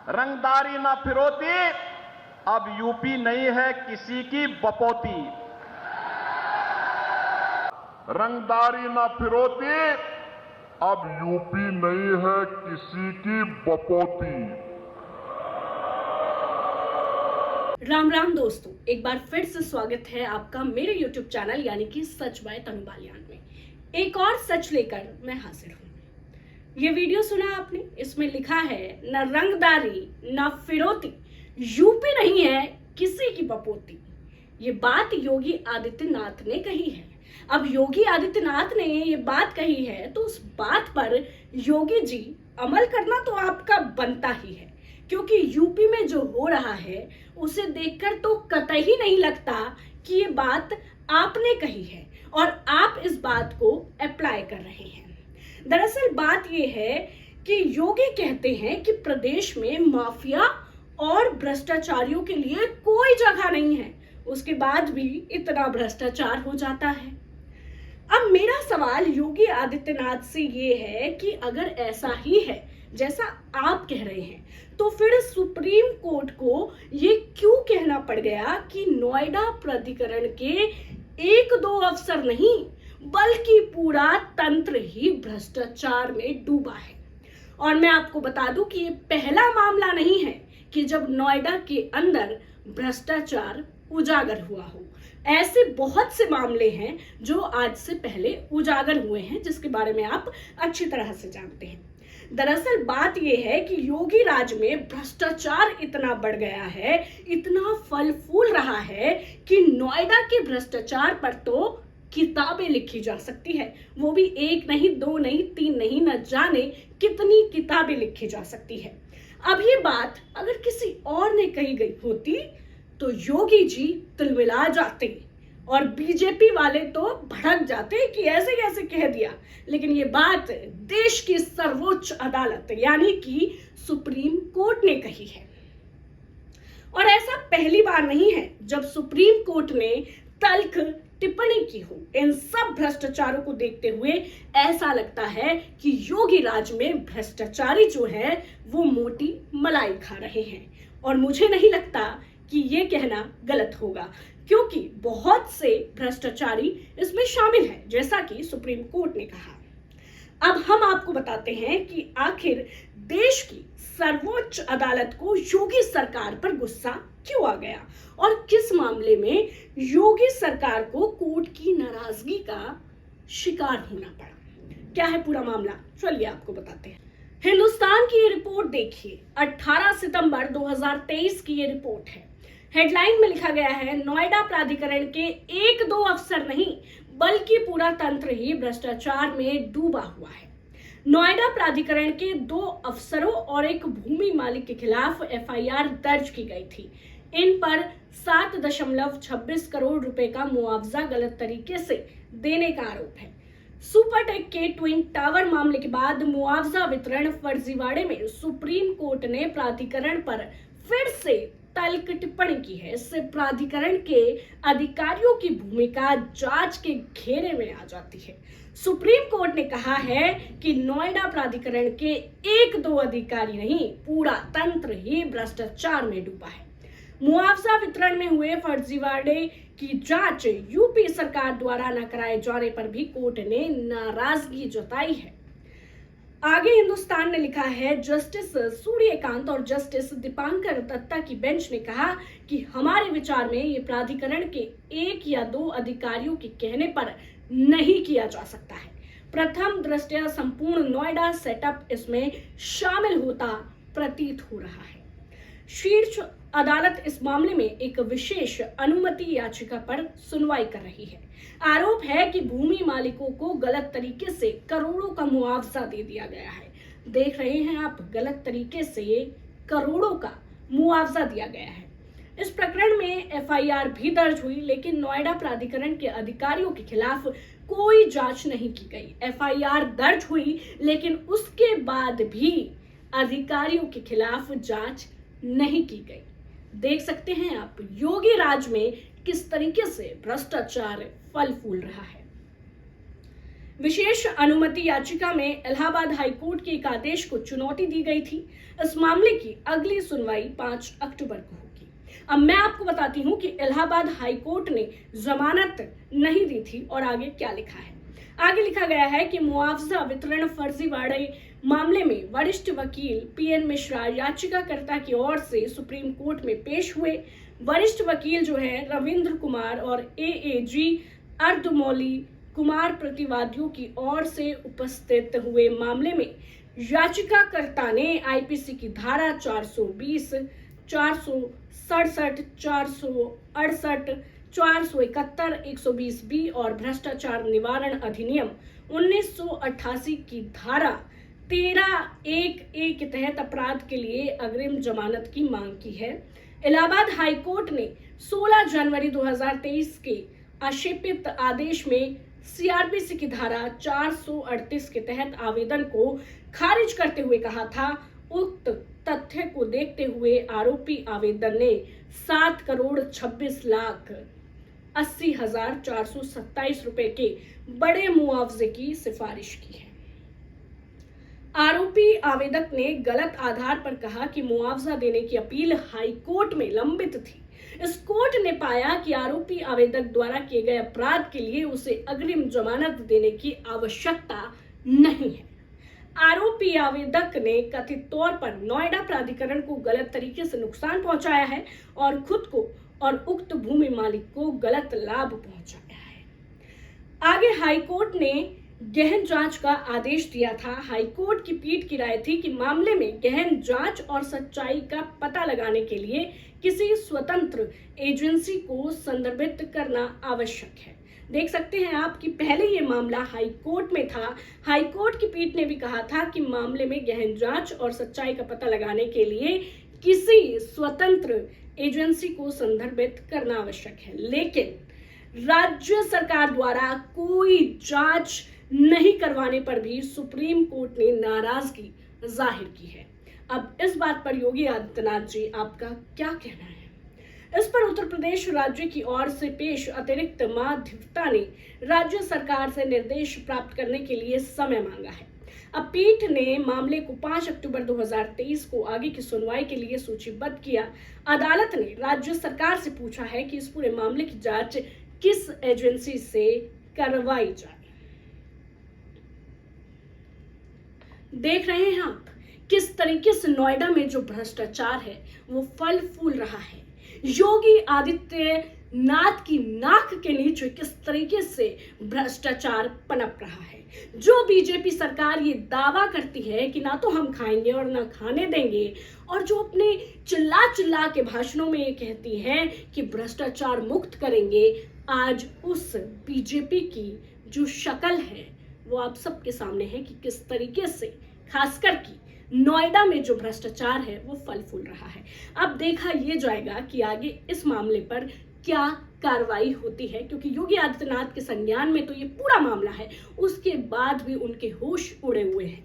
रंगदारी ना फिरौती, अब यूपी नहीं है किसी की बपौती। रंगदारी ना फिरौती, अब यूपी नहीं है किसी की बपौती। राम राम दोस्तों, एक बार फिर से स्वागत है आपका मेरे YouTube चैनल यानी कि सच बाय तनु बालियान में। एक और सच लेकर मैं हाजिर हूँ। ये वीडियो सुना आपने? इसमें लिखा है न रंगदारी न फिरौती, यूपी नहीं है किसी की बपोती। ये बात योगी आदित्यनाथ ने कही है। अब योगी आदित्यनाथ ने ये बात कही है तो उस बात पर योगी जी अमल करना तो आपका बनता ही है, क्योंकि यूपी में जो हो रहा है उसे देखकर तो कतई नहीं लगता कि ये बात आपने कही है और आप इस बात को अप्लाई कर रहे हैं। दरअसल बात ये है कि योगी कहते हैं कि प्रदेश में माफिया और भ्रष्टाचारियों के लिए कोई जगह नहीं है, उसके बाद भी इतना भ्रष्टाचार हो जाता है। अब मेरा सवाल योगी आदित्यनाथ से ये है कि अगर ऐसा ही है जैसा आप कह रहे हैं, तो फिर सुप्रीम कोर्ट को ये क्यों कहना पड़ गया कि नोएडा प्राधिकरण के एक दो अफसर नहीं बल्कि पूरा तंत्र ही भ्रष्टाचार में डूबा है। और मैं आपको बता दूं कि ये पहला मामला नहीं है कि जब नोएडा के अंदर भ्रष्टाचार उजागर हुआ हो। ऐसे बहुत से मामले हैं जो आज से पहले उजागर हुए हैं, जिसके बारे में आप अच्छी तरह से जानते हैं। दरअसल बात यह है कि योगी राज में भ्रष्टाचार इतना बढ़ गया है, इतना फल फूल रहा है कि नोएडा के भ्रष्टाचार पर तो किताबें लिखी जा सकती है। वो भी एक नहीं, दो नहीं, तीन नहीं, न जाने कितनी किताबें लिखी जा सकती है। अब ये बात अगर किसी और ने कही गई होती तो योगी जी तिलमिला जाते और बीजेपी वाले तो भड़क जाते कि ऐसे कैसे कह दिया। लेकिन ये बात देश की सर्वोच्च अदालत यानी कि सुप्रीम कोर्ट ने कही है, और ऐसा पहली बार नहीं है जब सुप्रीम कोर्ट ने तल्ख टिप्पणी की हो। इन सब भ्रष्टाचारों को देखते हुए ऐसा लगता है कि योगी राज में भ्रष्टाचारी जो है वो मोटी मलाई खा रहे हैं, और मुझे नहीं लगता कि ये कहना गलत होगा, क्योंकि बहुत से भ्रष्टाचारी इसमें शामिल हैं, जैसा कि सुप्रीम कोर्ट ने कहा। अब हम आपको बताते हैं कि आखिर देश की सर्वोच्च अदालत को योगी सरकार पर गुस्सा क्यों आ गया और किस मामले में योगी सरकार को कोर्ट की नाराजगी का शिकार होना पड़ा। क्या है पूरा मामला, चलिए आपको बताते हैं। हिंदुस्तान की ये रिपोर्ट देखिए, 18 सितंबर 2023 की ये रिपोर्ट है। हेडलाइन में लिखा गया है, नोएडा प्राधिकरण के एक दो अफसर नहीं बल्कि पूरा तंत्र ही भ्रष्टाचार में डूबा हुआ है। नोएडा प्राधिकरण के 2 अफसरों और एक भूमि मालिक के खिलाफ एफआईआर दर्ज की गई थी। इन पर 7.26 करोड़ रुपए का मुआवजा गलत तरीके से देने का आरोप है। सुपरटेक के ट्विन टावर मामले के बाद मुआवजा वितरण फर्जीवाड़े में सुप्रीम कोर्ट ने प्राधिकरण पर फिर से तल्ख टिप्पणी की है। इससे प्राधिकरण के अधिकारियों की भूमिका जांच के घेरे में आ जाती है। सुप्रीम कोर्ट ने कहा है कि नोएडा प्राधिकरण के एक दो अधिकारी नहीं, पूरा तंत्र ही भ्रष्टाचार में डूबा है। मुआवजा वितरण में हुए फर्जीवाड़े की जांच यूपी सरकार द्वारा न कराए जाने पर भी कोर्ट ने नाराजगी जताई है। आगे हिंदुस्तान ने लिखा है, जस्टिस सूर्यकांत और जस्टिस दीपांकर दत्ता की बेंच ने कहा कि हमारे विचार में ये प्राधिकरण के एक या दो अधिकारियों के कहने पर नहीं किया जा सकता है। प्रथम दृष्टया संपूर्ण नोएडा सेटअप इसमें शामिल होता प्रतीत हो रहा है। शीर्ष अदालत इस मामले में एक विशेष अनुमति याचिका पर सुनवाई कर रही है। आरोप है कि भूमि मालिकों को गलत तरीके से करोड़ों का मुआवजा दे दिया गया है। देख रहे हैं आप, गलत तरीके से करोड़ों का मुआवजा दिया गया है। इस प्रकरण में एफआईआर भी दर्ज हुई, लेकिन नोएडा प्राधिकरण के अधिकारियों के खिलाफ कोई जांच नहीं की गई। एफआईआर दर्ज हुई, लेकिन उसके बाद भी अधिकारियों के खिलाफ जांच नहीं की गई। देख सकते हैं आप योगी राज में किस तरीके से भ्रष्टाचार फल फूल रहा है। विशेष अनुमति याचिका में इलाहाबाद हाईकोर्ट के एक आदेश को चुनौती दी गई थी। इस मामले की अगली सुनवाई 5 अक्टूबर को होगी। अब मैं आपको बताती हूं कि इलाहाबाद हाईकोर्ट ने जमानत नहीं दी थी और आगे क्या लिखा है। आगे लिखा गया है कि मुआवजा वितरण फर्जीवाड़े मामले में वरिष्ठ वकील पीएन मिश्रा याचिकाकर्ता की ओर से सुप्रीम कोर्ट में पेश हुए। वरिष्ठ वकील जो है रविंद्र कुमार और एएजी अर्धमौली कुमार प्रतिवादियों की ओर से उपस्थित हुए मामले में याचिकाकर्ता ने आईपीसी की धारा 420, 467, 468, 471, 120B और भ्रष्टाचार निवारण अधिनियम 1988 की धारा 13(1)(a) के तहत अपराध के लिए अग्रिम जमानत की मांग की है। इलाहाबाद हाईकोर्ट ने 16 जनवरी 2023 के आक्षेपित आदेश में सीआरपीसी की धारा 438 के तहत आवेदन को खारिज करते हुए कहा था, उक्त तथ्य को देखते हुए आरोपी आवेदन ने 7,26,80,427 रुपए के बड़े मुआवजे की सिफारिश की है। आरोपी आवेदक ने गलत आधार पर कहा कि मुआवजा देने की अपील हाईकोर्ट में लंबित थी। इस कोर्ट ने पाया कि आरोपी आवेदक द्वारा किए गए अपराध के लिए उसे अग्रिम जमानत देने की आवश्यकता नहीं है। आरोपी आवेदक ने कथित तौर पर नोएडा प्राधिकरण को गलत तरीके से नुकसान पहुंचाया है और खुद को और उक्त भूमि मालिक को गलत लाभ पहुंचाया है। आगे हाईकोर्ट ने गहन जांच का आदेश दिया था। हाईकोर्ट की पीठ की राय थी कि मामले में गहन जांच और सच्चाई का पता लगाने के लिए किसी स्वतंत्र एजेंसी को संदर्भित करना आवश्यक है। देख सकते हैं आप कि पहले ये मामला हाईकोर्ट में था। हाईकोर्ट की पीठ ने भी कहा था कि मामले में गहन जांच और सच्चाई का पता लगाने के लिए किसी स्वतंत्र एजेंसी को संदर्भित करना आवश्यक है, लेकिन राज्य सरकार द्वारा कोई जांच नहीं करवाने पर भी सुप्रीम कोर्ट ने नाराजगी जाहिर की है। अब इस बात पर योगी आदित्यनाथ जी आपका क्या कहना है? इस पर उत्तर प्रदेश राज्य की ओर से पेश अतिरिक्त मध्यस्थता ने राज्य सरकार से निर्देश प्राप्त करने के लिए समय मांगा है। अब पीठ ने मामले को 5 अक्टूबर 2023 को आगे की सुनवाई के लिए सूचीबद्ध किया। अदालत ने राज्य सरकार से पूछा है कि इस पूरे मामले की जांच किस एजेंसी से करवाई जाए। देख रहे हैं आप किस तरीके से नोएडा में जो भ्रष्टाचार है वो फल फूल रहा है। योगी आदित्यनाथ की नाक के नीचे किस तरीके से भ्रष्टाचार पनप रहा है। जो बीजेपी सरकार ये दावा करती है कि ना तो हम खाएंगे और ना खाने देंगे, और जो अपने चिल्ला चिल्ला के भाषणों में ये कहती है कि भ्रष्टाचार मुक्त करेंगे, आज उस बीजेपी की जो शक्ल है वो आप सबके सामने है कि किस तरीके से खासकर की नोएडा में जो भ्रष्टाचार है वो फल फूल रहा है। अब देखा ये जाएगा कि आगे इस मामले पर क्या कार्रवाई होती है, क्योंकि योगी आदित्यनाथ के संज्ञान में तो ये पूरा मामला है, उसके बाद भी उनके होश उड़े हुए हैं।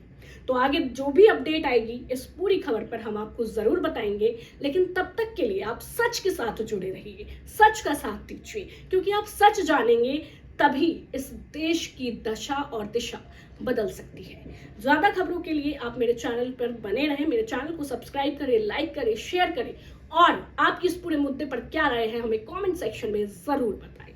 तो आगे जो भी अपडेट आएगी इस पूरी खबर पर हम आपको जरूर बताएंगे, लेकिन तब तक के लिए आप सच के साथ जुड़े रहिए, सच का साथ दीजिए, क्योंकि आप सच जानेंगे तभी इस देश की दशा और दिशा बदल सकती है। ज्यादा खबरों के लिए आप मेरे चैनल पर बने रहें, मेरे चैनल को सब्सक्राइब करें, लाइक करें, शेयर करें, और आपकी इस पूरे मुद्दे पर क्या राय है हमें कमेंट सेक्शन में जरूर बताएं।